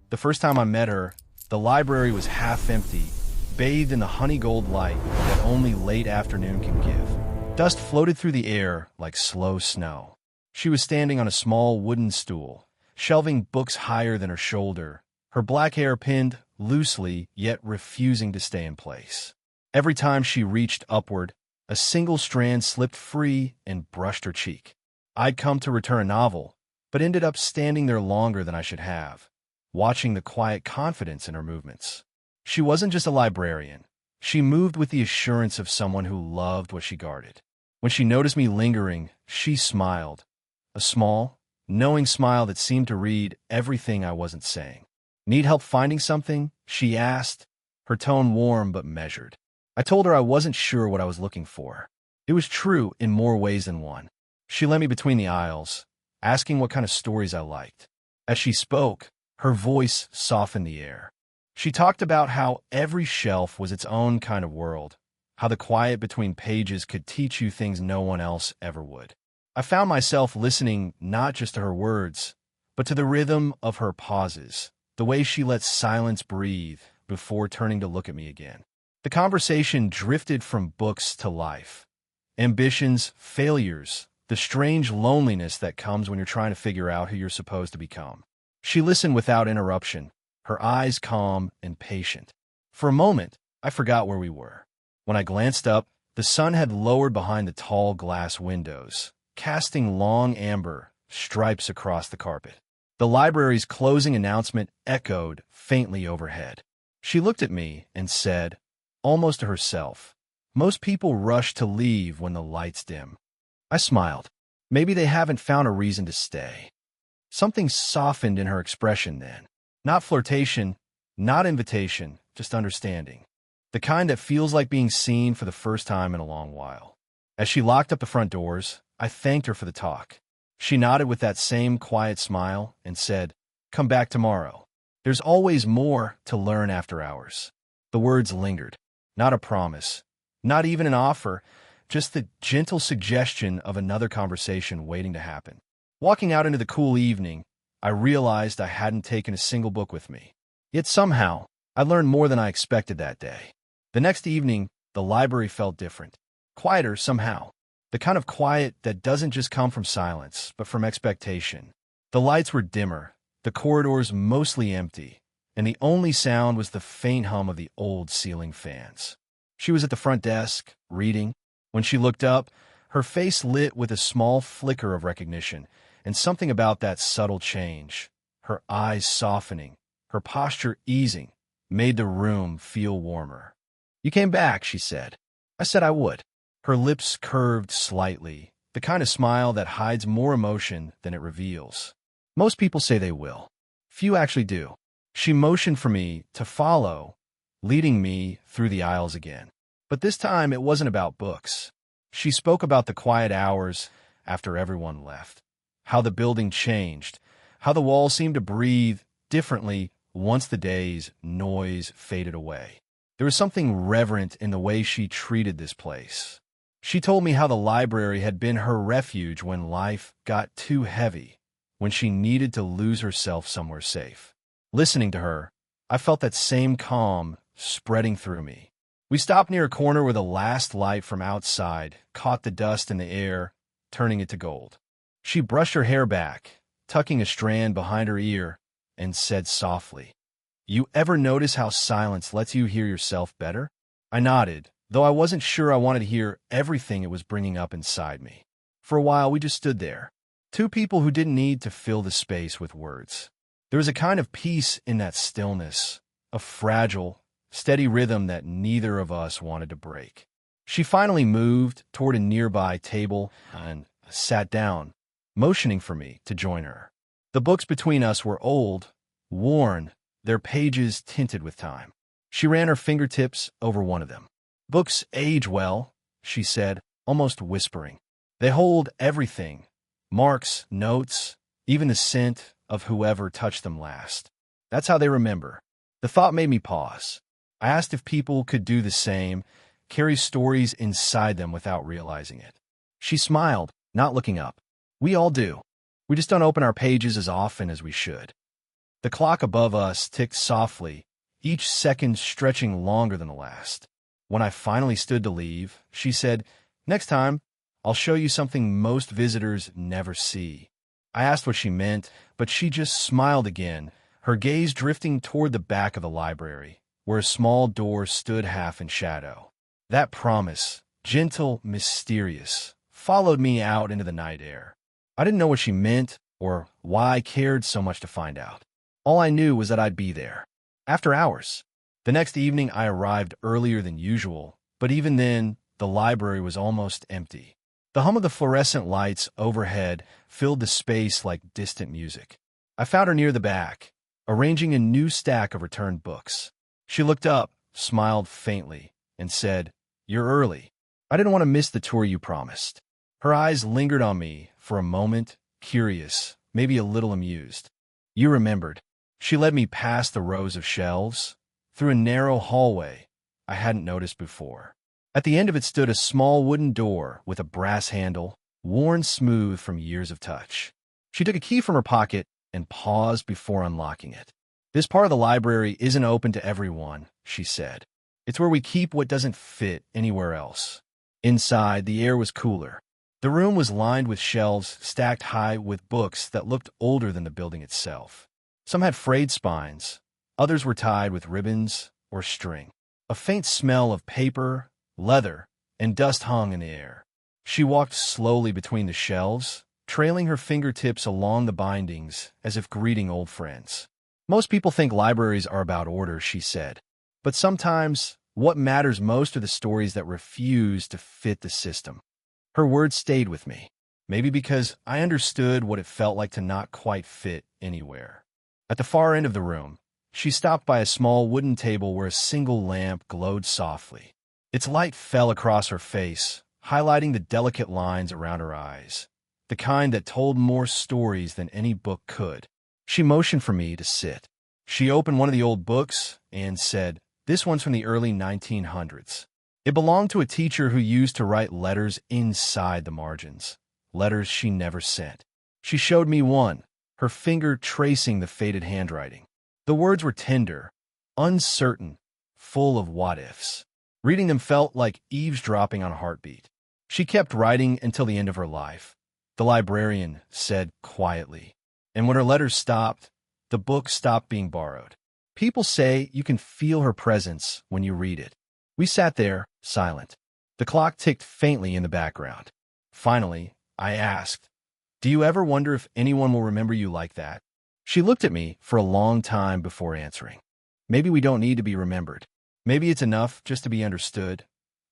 The first time I met her, the library was half empty, bathed in the honey-gold light that only late afternoon can give. Dust floated through the air like slow snow. She was standing on a small wooden stool, shelving books higher than her shoulder, her black hair pinned loosely yet refusing to stay in place. Every time she reached upward, a single strand slipped free and brushed her cheek. I'd come to return a novel, but ended up standing there longer than I should have, watching the quiet confidence in her movements. She wasn't just a librarian. She moved with the assurance of someone who loved what she guarded. When she noticed me lingering, she smiled, a small, knowing smile that seemed to read everything I wasn't saying. "Need help finding something?" she asked, her tone warm but measured. I told her I wasn't sure what I was looking for. It was true in more ways than one. She led me between the aisles, asking what kind of stories I liked. As she spoke, her voice softened the air. She talked about how every shelf was its own kind of world, how the quiet between pages could teach you things no one else ever would. I found myself listening not just to her words, but to the rhythm of her pauses, the way she let silence breathe before turning to look at me again. The conversation drifted from books to life, ambitions, failures, the strange loneliness that comes when you're trying to figure out who you're supposed to become. She listened without interruption, her eyes calm and patient. For a moment, I forgot where we were. When I glanced up, the sun had lowered behind the tall glass windows, casting long amber stripes across the carpet. The library's closing announcement echoed faintly overhead. She looked at me and said, almost to herself, "Most people rush to leave when the lights dim." I smiled. Maybe they haven't found a reason to stay. Something softened in her expression then. Not flirtation, not invitation, just understanding. The kind that feels like being seen for the first time in a long while. As she locked up the front doors, I thanked her for the talk. She nodded with that same quiet smile and said, "Come back tomorrow. There's always more to learn after hours." The words lingered. Not a promise, not even an offer, just the gentle suggestion of another conversation waiting to happen. Walking out into the cool evening, I realized I hadn't taken a single book with me. Yet somehow, I learned more than I expected that day. The next evening, the library felt different. Quieter somehow. The kind of quiet that doesn't just come from silence, but from expectation. The lights were dimmer, the corridors mostly empty, and the only sound was the faint hum of the old ceiling fans. She was at the front desk, reading. When she looked up, her face lit with a small flicker of recognition, and something about that subtle change, her eyes softening, her posture easing, made the room feel warmer. "You came back," she said. I said I would. Her lips curved slightly, the kind of smile that hides more emotion than it reveals. Most people say they will. Few actually do. She motioned for me to follow, leading me through the aisles again. But this time it wasn't about books. She spoke about the quiet hours after everyone left, how the building changed, how the walls seemed to breathe differently once the day's noise faded away. There was something reverent in the way she treated this place. She told me how the library had been her refuge when life got too heavy, when she needed to lose herself somewhere safe. Listening to her, I felt that same calm spreading through me. We stopped near a corner where the last light from outside caught the dust in the air, turning it to gold. She brushed her hair back, tucking a strand behind her ear, and said softly, "You ever notice how silence lets you hear yourself better?" I nodded, though I wasn't sure I wanted to hear everything it was bringing up inside me. For a while, we just stood there, two people who didn't need to fill the space with words. There was a kind of peace in that stillness, a fragile, steady rhythm that neither of us wanted to break. She finally moved toward a nearby table and sat down, motioning for me to join her. The books between us were old, worn, their pages tinted with time. She ran her fingertips over one of them. "Books age well," she said, almost whispering. "They hold everything, marks, notes, even the scent of whoever touched them last. That's how they remember." The thought made me pause. I asked if people could do the same, carry stories inside them without realizing it. She smiled, not looking up. "We all do. We just don't open our pages as often as we should." The clock above us ticked softly, each second stretching longer than the last. When I finally stood to leave, she said, "Next time, I'll show you something most visitors never see." I asked what she meant, but she just smiled again, her gaze drifting toward the back of the library, where a small door stood half in shadow. That promise, gentle, mysterious, followed me out into the night air. I didn't know what she meant or why I cared so much to find out. All I knew was that I'd be there. After hours. The next evening I arrived earlier than usual, but even then, the library was almost empty. The hum of the fluorescent lights overhead filled the space like distant music. I found her near the back, arranging a new stack of returned books. She looked up, smiled faintly, and said, "You're early. I didn't want to miss the tour you promised." Her eyes lingered on me for a moment, curious, maybe a little amused. "You remembered." She led me past the rows of shelves, through a narrow hallway I hadn't noticed before. At the end of it stood a small wooden door with a brass handle, worn smooth from years of touch. She took a key from her pocket and paused before unlocking it. "This part of the library isn't open to everyone," she said. "It's where we keep what doesn't fit anywhere else." Inside, the air was cooler. The room was lined with shelves stacked high with books that looked older than the building itself. Some had frayed spines, others were tied with ribbons or string. A faint smell of paper, leather, and dust hung in the air. She walked slowly between the shelves, trailing her fingertips along the bindings as if greeting old friends. "Most people think libraries are about order," she said. "But sometimes, what matters most are the stories that refuse to fit the system." Her words stayed with me, maybe because I understood what it felt like to not quite fit anywhere. At the far end of the room, she stopped by a small wooden table where a single lamp glowed softly. Its light fell across her face, highlighting the delicate lines around her eyes, the kind that told more stories than any book could. She motioned for me to sit. She opened one of the old books and said, "This one's from the early 1900s. It belonged to a teacher who used to write letters inside the margins, letters she never sent." She showed me one, her finger tracing the faded handwriting. The words were tender, uncertain, full of what-ifs. Reading them felt like eavesdropping on a heartbeat. She kept writing until the end of her life, the librarian said quietly. And when her letters stopped, the book stopped being borrowed. People say you can feel her presence when you read it. We sat there, silent. The clock ticked faintly in the background. Finally, I asked, "Do you ever wonder if anyone will remember you like that?" She looked at me for a long time before answering. "Maybe we don't need to be remembered. Maybe it's enough just to be understood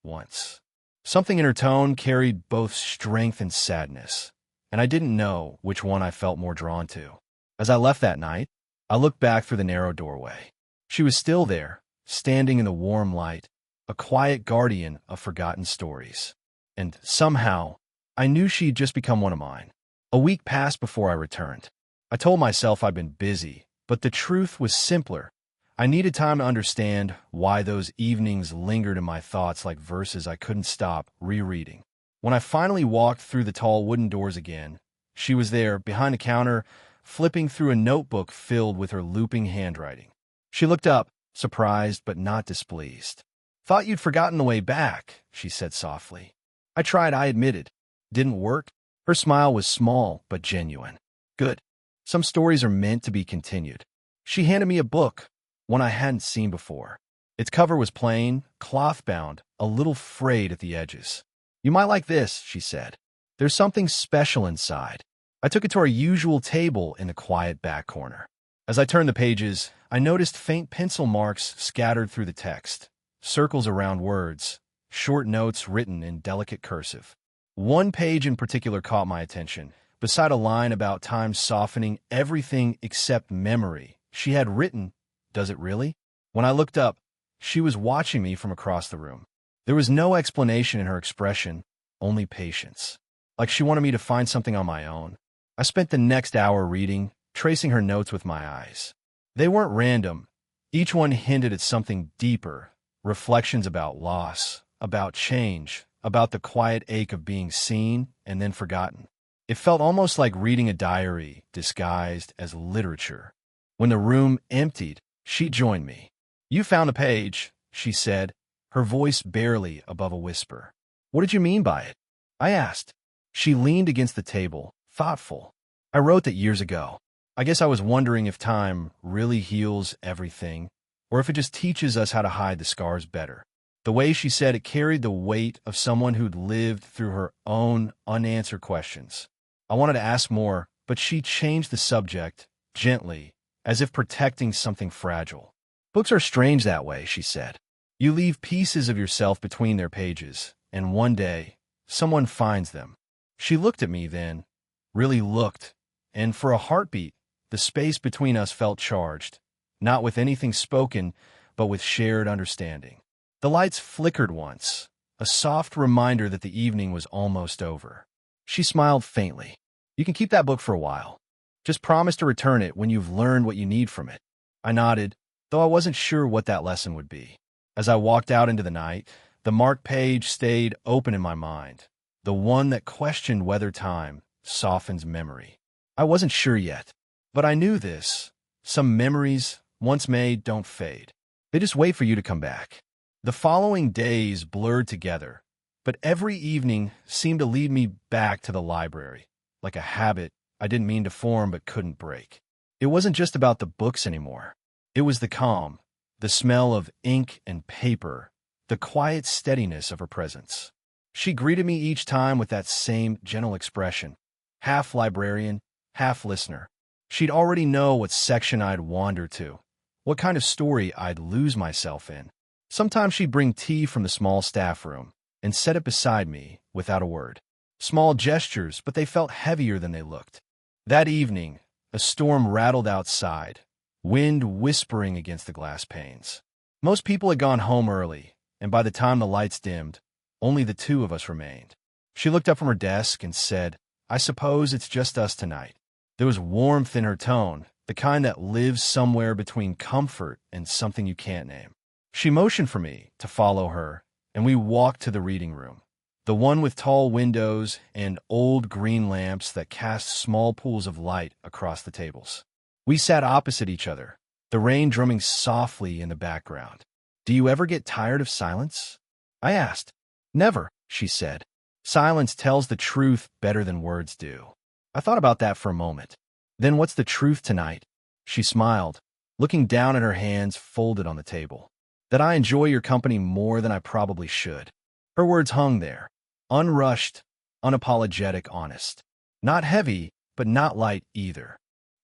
once." Something in her tone carried both strength and sadness, and I didn't know which one I felt more drawn to. As I left that night, I looked back through the narrow doorway. She was still there, standing in the warm light, a quiet guardian of forgotten stories. And somehow, I knew she'd just become one of mine. A week passed before I returned. I told myself I'd been busy, but the truth was simpler. I needed time to understand why those evenings lingered in my thoughts like verses I couldn't stop rereading. When I finally walked through the tall wooden doors again, she was there, behind a counter, flipping through a notebook filled with her looping handwriting. She looked up, surprised but not displeased. "Thought you'd forgotten the way back," she said softly. "I tried," I admitted. "Didn't work?" Her smile was small but genuine. "Good. Some stories are meant to be continued." She handed me a book, one I hadn't seen before. Its cover was plain, cloth-bound, a little frayed at the edges. "You might like this," she said. "There's something special inside." I took it to our usual table in the quiet back corner. As I turned the pages, I noticed faint pencil marks scattered through the text, circles around words, short notes written in delicate cursive. One page in particular caught my attention. Beside a line about time softening everything except memory, she had written, "Does it really?" When I looked up, she was watching me from across the room. There was no explanation in her expression, only patience. Like she wanted me to find something on my own. I spent the next hour reading, tracing her notes with my eyes. They weren't random. Each one hinted at something deeper, reflections about loss, about change, about the quiet ache of being seen and then forgotten. It felt almost like reading a diary disguised as literature. When the room emptied, she joined me. "You found a page," she said, her voice barely above a whisper. "What did you mean by it?" I asked. She leaned against the table, thoughtful. "I wrote that years ago. I guess I was wondering if time really heals everything, or if it just teaches us how to hide the scars better." The way she said it carried the weight of someone who'd lived through her own unanswered questions. I wanted to ask more, but she changed the subject, gently, as if protecting something fragile. "Books are strange that way," she said. "You leave pieces of yourself between their pages, and one day, someone finds them." She looked at me then, really looked, and for a heartbeat, the space between us felt charged, not with anything spoken, but with shared understanding. The lights flickered once, a soft reminder that the evening was almost over. She smiled faintly. "You can keep that book for a while. Just promise to return it when you've learned what you need from it." I nodded, though I wasn't sure what that lesson would be. As I walked out into the night, the marked page stayed open in my mind, the one that questioned whether time softens memory. I wasn't sure yet, but I knew this. Some memories, once made, don't fade. They just wait for you to come back. The following days blurred together, but every evening seemed to lead me back to the library, like a habit I didn't mean to form but couldn't break. It wasn't just about the books anymore. It was the calm, the smell of ink and paper, the quiet steadiness of her presence. She greeted me each time with that same gentle expression, half librarian, half listener. She'd already know what section I'd wander to, what kind of story I'd lose myself in. Sometimes she'd bring tea from the small staff room and set it beside me without a word. Small gestures, but they felt heavier than they looked. That evening, a storm rattled outside, wind whispering against the glass panes. Most people had gone home early, and by the time the lights dimmed, only the two of us remained. She looked up from her desk and said, "I suppose it's just us tonight." There was warmth in her tone, the kind that lives somewhere between comfort and something you can't name. She motioned for me to follow her, and we walked to the reading room, the one with tall windows and old green lamps that cast small pools of light across the tables. We sat opposite each other, the rain drumming softly in the background. "Do you ever get tired of silence?" I asked. "Never," she said. "Silence tells the truth better than words do." I thought about that for a moment. "Then what's the truth tonight?" She smiled, looking down at her hands folded on the table. "That I enjoy your company more than I probably should." Her words hung there, unrushed, unapologetic, honest. Not heavy, but not light either.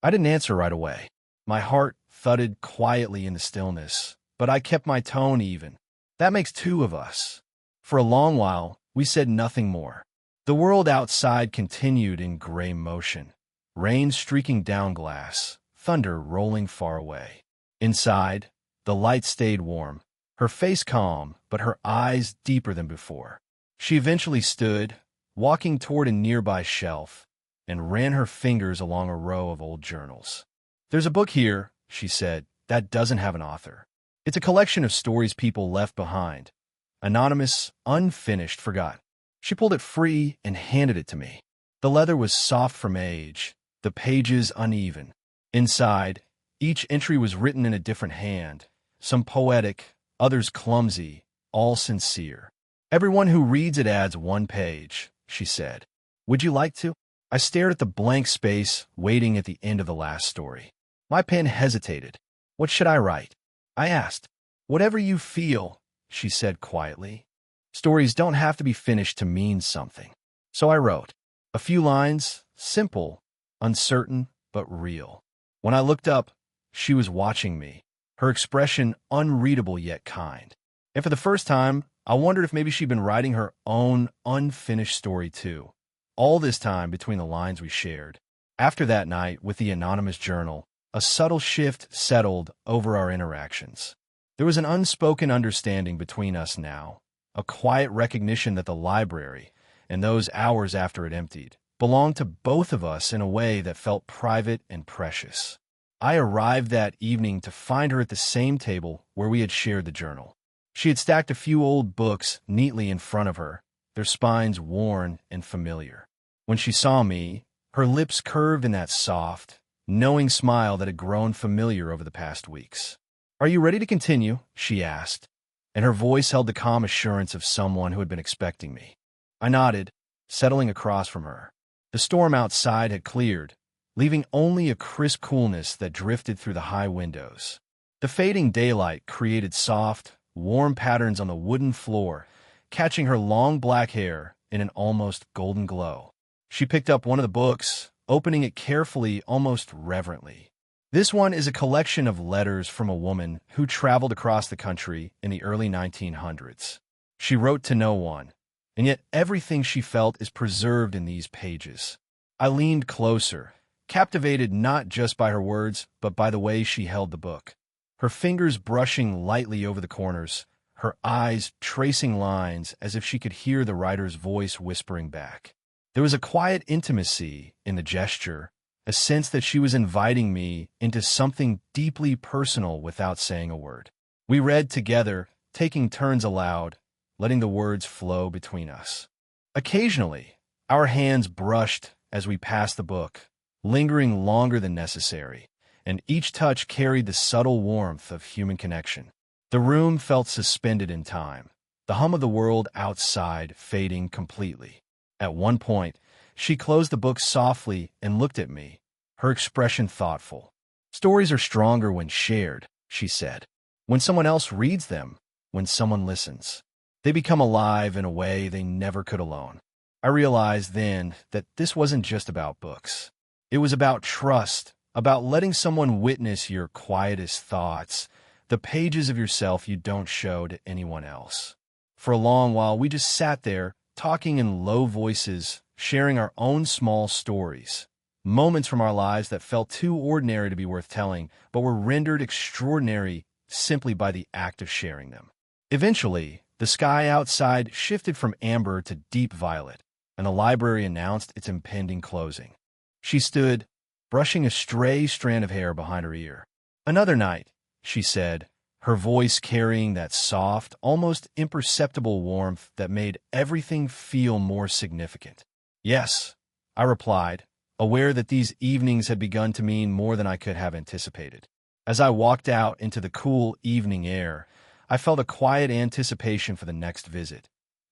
I didn't answer right away. My heart thudded quietly in the stillness, but I kept my tone even. "That makes two of us." For a long while, we said nothing more. The world outside continued in gray motion, rain streaking down glass, thunder rolling far away. Inside, the light stayed warm, her face calm, but her eyes deeper than before. She eventually stood, walking toward a nearby shelf, and ran her fingers along a row of old journals. "There's a book here," she said, "that doesn't have an author. It's a collection of stories people left behind. Anonymous, unfinished, forgotten." She pulled it free and handed it to me. The leather was soft from age, the pages uneven. Inside, each entry was written in a different hand, some poetic, others clumsy, all sincere. "Everyone who reads it adds one page," she said. "Would you like to?" I stared at the blank space waiting at the end of the last story. My pen hesitated. "What should I write?" I asked. "Whatever you feel," she said quietly. "Stories don't have to be finished to mean something." So I wrote. A few lines, simple, uncertain, but real. When I looked up, she was watching me, her expression unreadable yet kind. And for the first time, I wondered if maybe she'd been writing her own unfinished story too. All this time between the lines we shared. After that night with the anonymous journal, a subtle shift settled over our interactions. There was an unspoken understanding between us now, a quiet recognition that the library, and those hours after it emptied, belonged to both of us in a way that felt private and precious. I arrived that evening to find her at the same table where we had shared the journal. She had stacked a few old books neatly in front of her, their spines worn and familiar. When she saw me, her lips curved in that soft, knowing smile that had grown familiar over the past weeks. "Are you ready to continue?" she asked, and her voice held the calm assurance of someone who had been expecting me. I nodded, settling across from her. The storm outside had cleared, leaving only a crisp coolness that drifted through the high windows. The fading daylight created soft, warm patterns on the wooden floor, catching her long black hair in an almost golden glow. She picked up one of the books, opening it carefully, almost reverently. This one is a collection of letters from a woman who traveled across the country in the early 1900s. She wrote to no one, and yet everything she felt is preserved in these pages. I leaned closer, captivated not just by her words, but by the way she held the book. Her fingers brushing lightly over the corners, her eyes tracing lines as if she could hear the writer's voice whispering back. There was a quiet intimacy in the gesture, a sense that she was inviting me into something deeply personal without saying a word. We read together, taking turns aloud, letting the words flow between us. Occasionally, our hands brushed as we passed the book, lingering longer than necessary, and each touch carried the subtle warmth of human connection. The room felt suspended in time, the hum of the world outside fading completely. At one point, she closed the book softly and looked at me, her expression thoughtful. "Stories are stronger when shared," she said. "When someone else reads them, when someone listens. They become alive in a way they never could alone." I realized then that this wasn't just about books. It was about trust, about letting someone witness your quietest thoughts, the pages of yourself you don't show to anyone else. For a long while, we just sat there, talking in low voices, sharing our own small stories, moments from our lives that felt too ordinary to be worth telling, but were rendered extraordinary simply by the act of sharing them. Eventually, the sky outside shifted from amber to deep violet, and the library announced its impending closing. She stood, brushing a stray strand of hair behind her ear. "Another night," she said, her voice carrying that soft, almost imperceptible warmth that made everything feel more significant. "Yes," I replied, aware that these evenings had begun to mean more than I could have anticipated. As I walked out into the cool evening air, I felt a quiet anticipation for the next visit.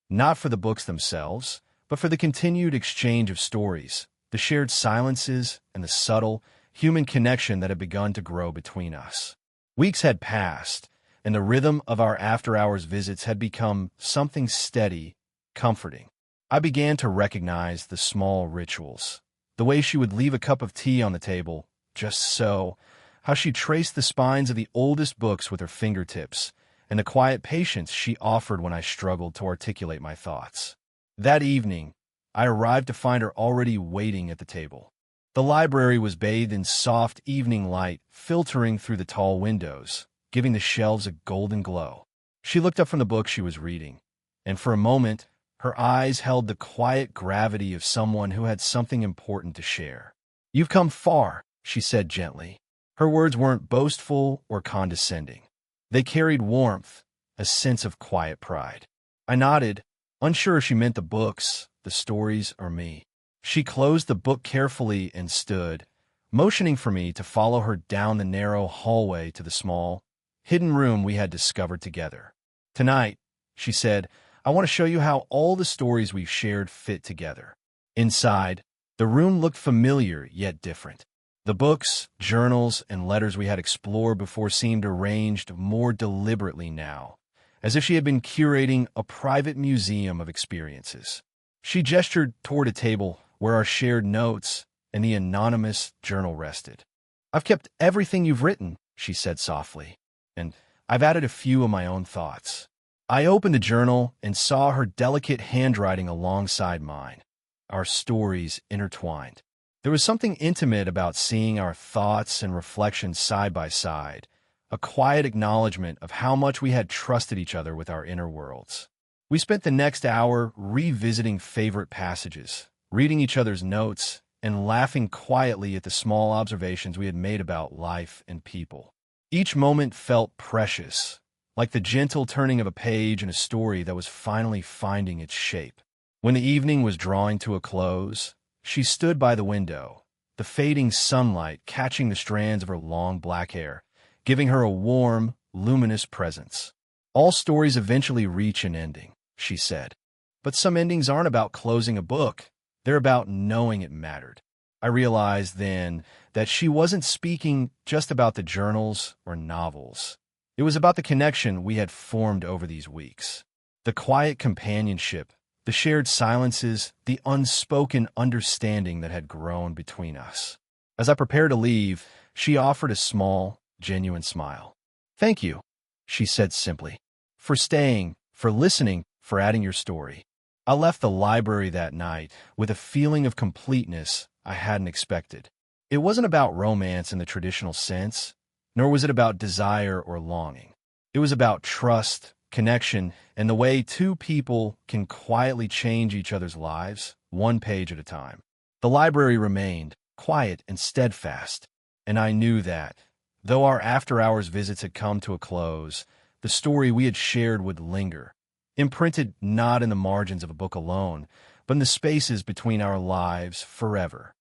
Not for the books themselves, but for the continued exchange of stories, the shared silences, and the subtle, human connection that had begun to grow between us. Weeks had passed, and the rhythm of our after-hours visits had become something steady, comforting. I began to recognize the small rituals, the way she would leave a cup of tea on the table, just so, how she traced the spines of the oldest books with her fingertips, and the quiet patience she offered when I struggled to articulate my thoughts. That evening, I arrived to find her already waiting at the table. The library was bathed in soft evening light filtering through the tall windows, giving the shelves a golden glow. She looked up from the book she was reading, and for a moment, her eyes held the quiet gravity of someone who had something important to share. "You've come far," she said gently. Her words weren't boastful or condescending. They carried warmth, a sense of quiet pride. I nodded, unsure if she meant the books, the stories, or me. She closed the book carefully and stood, motioning for me to follow her down the narrow hallway to the small, hidden room we had discovered together. "Tonight," she said, "I want to show you how all the stories we've shared fit together." Inside, the room looked familiar yet different. The books, journals, and letters we had explored before seemed arranged more deliberately now, as if she had been curating a private museum of experiences. She gestured toward a table where our shared notes and the anonymous journal rested. "I've kept everything you've written," she said softly, "and I've added a few of my own thoughts." I opened the journal and saw her delicate handwriting alongside mine, our stories intertwined. There was something intimate about seeing our thoughts and reflections side by side, a quiet acknowledgement of how much we had trusted each other with our inner worlds. We spent the next hour revisiting favorite passages, reading each other's notes, and laughing quietly at the small observations we had made about life and people. Each moment felt precious, like the gentle turning of a page in a story that was finally finding its shape. When the evening was drawing to a close, she stood by the window, the fading sunlight catching the strands of her long black hair, giving her a warm, luminous presence. All stories eventually reach an ending, she said. But some endings aren't about closing a book. They're about knowing it mattered. I realized then that she wasn't speaking just about the journals or novels. It was about the connection we had formed over these weeks. The quiet companionship, the shared silences, the unspoken understanding that had grown between us. As I prepared to leave, she offered a small, genuine smile. "Thank you," she said simply, "for staying, for listening, for adding your story." I left the library that night with a feeling of completeness I hadn't expected. It wasn't about romance in the traditional sense, nor was it about desire or longing. It was about trust, connection, and the way two people can quietly change each other's lives, one page at a time. The library remained quiet and steadfast, and I knew that, though our after-hours visits had come to a close, the story we had shared would linger, imprinted not in the margins of a book alone, but in the spaces between our lives forever.